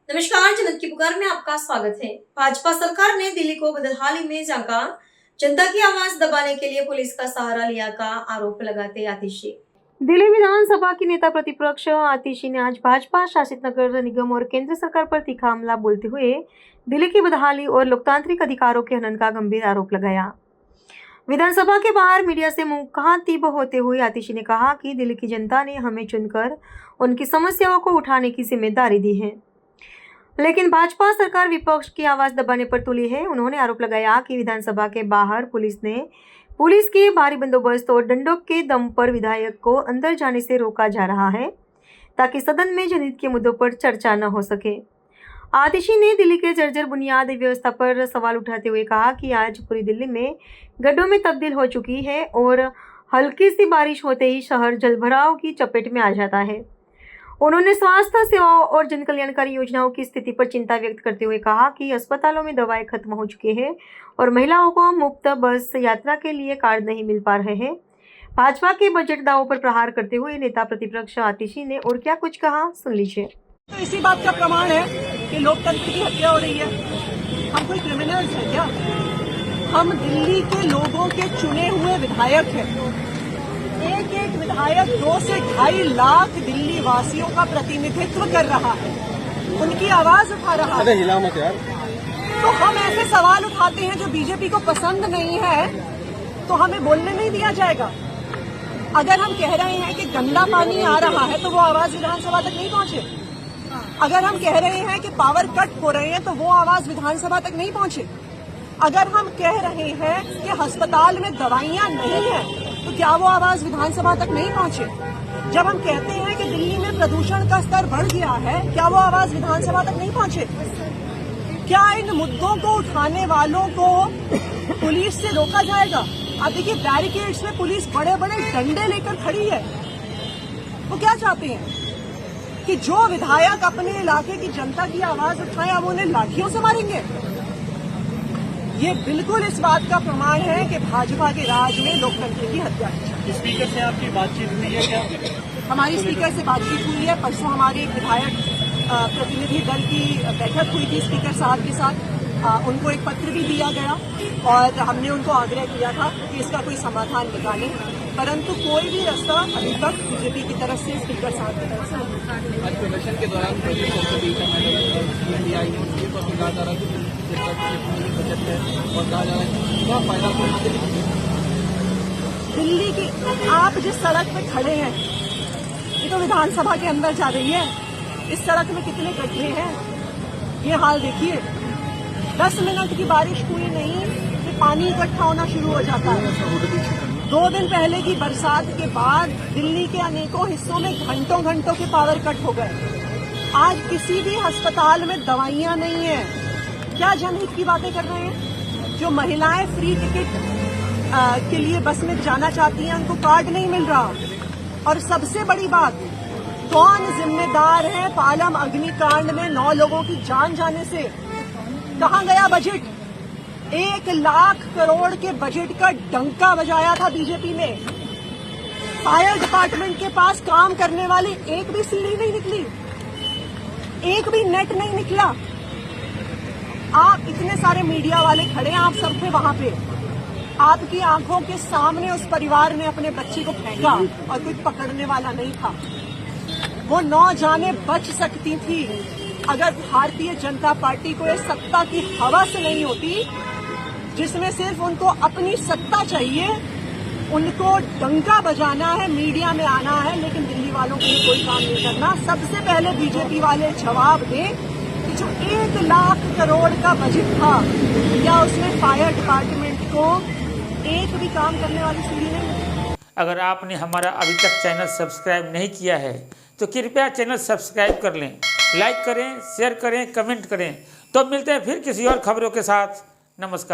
नमस्कार, जनता की पुकार में आपका स्वागत है। भाजपा सरकार ने दिल्ली को बदहाली में झांका, जनता की आवाज दबाने के लिए पुलिस का सहारा लिया का आरोप लगाते आतिशी। दिल्ली विधानसभा की नेता प्रतिपक्ष आतिशी ने आज भाजपा शासित नगर निगम और केंद्र सरकार पर तीखा हमला बोलते हुए दिल्ली की बदहाली और लोकतांत्रिक अधिकारों के हनन का गंभीर आरोप लगाया। विधानसभा के बाहर मीडिया से मुखातिब होते हुए आतिशी ने कहा कि दिल्ली की जनता ने हमें चुनकर उनकी समस्याओं को उठाने की जिम्मेदारी दी है, लेकिन भाजपा सरकार विपक्ष की आवाज दबाने पर तुली है। उन्होंने आरोप लगाया कि विधानसभा के बाहर पुलिस के भारी बंदोबस्त और डंडों के दम पर विधायक को अंदर जाने से रोका जा रहा है ताकि सदन में जनहित के मुद्दों पर चर्चा न हो सके। आतिशी ने दिल्ली के जर्जर बुनियादी व्यवस्था पर सवाल उठाते हुए कहा कि आज पूरी दिल्ली में गड्ढों में तब्दील हो चुकी है और हल्की सी बारिश होते ही शहर जलभराव की चपेट में आ जाता है। उन्होंने स्वास्थ्य सेवाओं और जन कल्याणकारी योजनाओं की स्थिति पर चिंता व्यक्त करते हुए कहा कि अस्पतालों में दवाएं खत्म हो चुकी हैं और महिलाओं को मुफ्त बस यात्रा के लिए कार्ड नहीं मिल पा रहे हैं। भाजपा के बजट दावों पर प्रहार करते हुए नेता प्रतिपक्ष आतिशी ने और क्या कुछ कहा, सुन लीजिए। तो इसी बात का प्रमाण है कि लोकतंत्र की हत्या हो रही है। हम कोई क्रिमिनल्स हैं क्या? हम दिल्ली के लोगों के चुने हुए विधायक हैं। एक एक विधायक 2 से 2.5 लाख दिल्ली वासियों का प्रतिनिधित्व कर रहा है, उनकी आवाज उठा रहा है। हिला मत यार। तो हम ऐसे सवाल उठाते हैं जो बीजेपी को पसंद नहीं है, तो हमें बोलने नहीं दिया जाएगा। अगर हम कह रहे हैं कि गंदा पानी आ रहा है तो वो आवाज विधानसभा तक नहीं पहुंचे। अगर हम कह रहे हैं कि पावर कट हो रहे हैं तो वो आवाज विधानसभा तक नहीं पहुंचे। अगर हम कह रहे हैं कि अस्पताल में दवाइयां नहीं है तो क्या वो आवाज विधानसभा तक नहीं पहुंचे। जब हम कहते हैं कि दिल्ली में प्रदूषण का स्तर बढ़ गया है, क्या वो आवाज विधानसभा तक नहीं पहुंचे। क्या इन मुद्दों को उठाने वालों को पुलिस से रोका जाएगा? आप देखिए, बैरिकेड्स में पुलिस बड़े बड़े डंडे लेकर खड़ी है। वो क्या चाहते हैं कि जो विधायक अपने इलाके की जनता की आवाज उठाए अब उन्हें लाठियों से मारेंगे? ये बिल्कुल इस बात का प्रमाण है कि भाजपा के राज में लोकतंत्र की हत्या है। स्पीकर से आपकी बातचीत हुई है क्या? हमारी स्पीकर से बातचीत हुई है। परसों हमारे एक विधायक प्रतिनिधि दल की बैठक हुई थी स्पीकर साहब के साथ। उनको एक पत्र भी दिया गया और हमने उनको आग्रह किया था कि इसका कोई समाधान निकालें, परंतु कोई भी रास्ता अभी तक बीजेपी की तरफ से, स्पीकर साहब की तरफ से। आज प्रदर्शन के दौरान बजट है और कहा जा रहा है क्या फायदा दिल्ली की। आप जिस सड़क पे खड़े हैं ये तो विधानसभा के अंदर जा रही है। इस सड़क में कितने गड्ढे हैं, ये हाल देखिए। 10 मिनट की बारिश हुई नहीं कि पानी इकट्ठा होना शुरू हो जाता है। 2 दिन पहले की बरसात के बाद दिल्ली के अनेकों हिस्सों में घंटों घंटों के पावर कट हो गए। आज किसी भी अस्पताल में दवाइयां नहीं है। क्या जनहित की बातें कर रहे हैं? जो महिलाएं फ्री टिकट के लिए बस में जाना चाहती हैं उनको कार्ड नहीं मिल रहा। और सबसे बड़ी बात, कौन जिम्मेदार है पालम अग्निकांड में 9 लोगों की जान जाने से? कहां गया बजट? 1 लाख करोड़ के बजट का डंका बजाया था बीजेपी ने। फायर डिपार्टमेंट के पास काम करने वाली एक भी सीढ़ी नहीं निकली, एक भी नेट नहीं निकला। आप इतने सारे मीडिया वाले खड़े हैं, आप सब थे वहां पे। आपकी आंखों के सामने उस परिवार ने अपने बच्चे को फेंका और कोई पकड़ने वाला नहीं था। वो 9 जाने बच सकती थी अगर भारतीय जनता पार्टी को ये सत्ता की हवस नहीं होती, जिसमें सिर्फ उनको अपनी सत्ता चाहिए, उनको डंका बजाना है, मीडिया में आना है, लेकिन दिल्ली वालों के लिए कोई काम नहीं करना। सबसे पहले बीजेपी वाले जवाब दें कि जो 1 लाख करोड़ का बजट था, क्या उसमें फायर डिपार्टमेंट को एक भी काम करने वाली सीढ़ी नहीं? अगर आपने हमारा अभी तक चैनल सब्सक्राइब नहीं किया है तो कृपया चैनल सब्सक्राइब कर लें, लाइक करें, शेयर करें, कमेंट करें। तो मिलते हैं फिर किसी और खबरों के साथ। नमस्कार।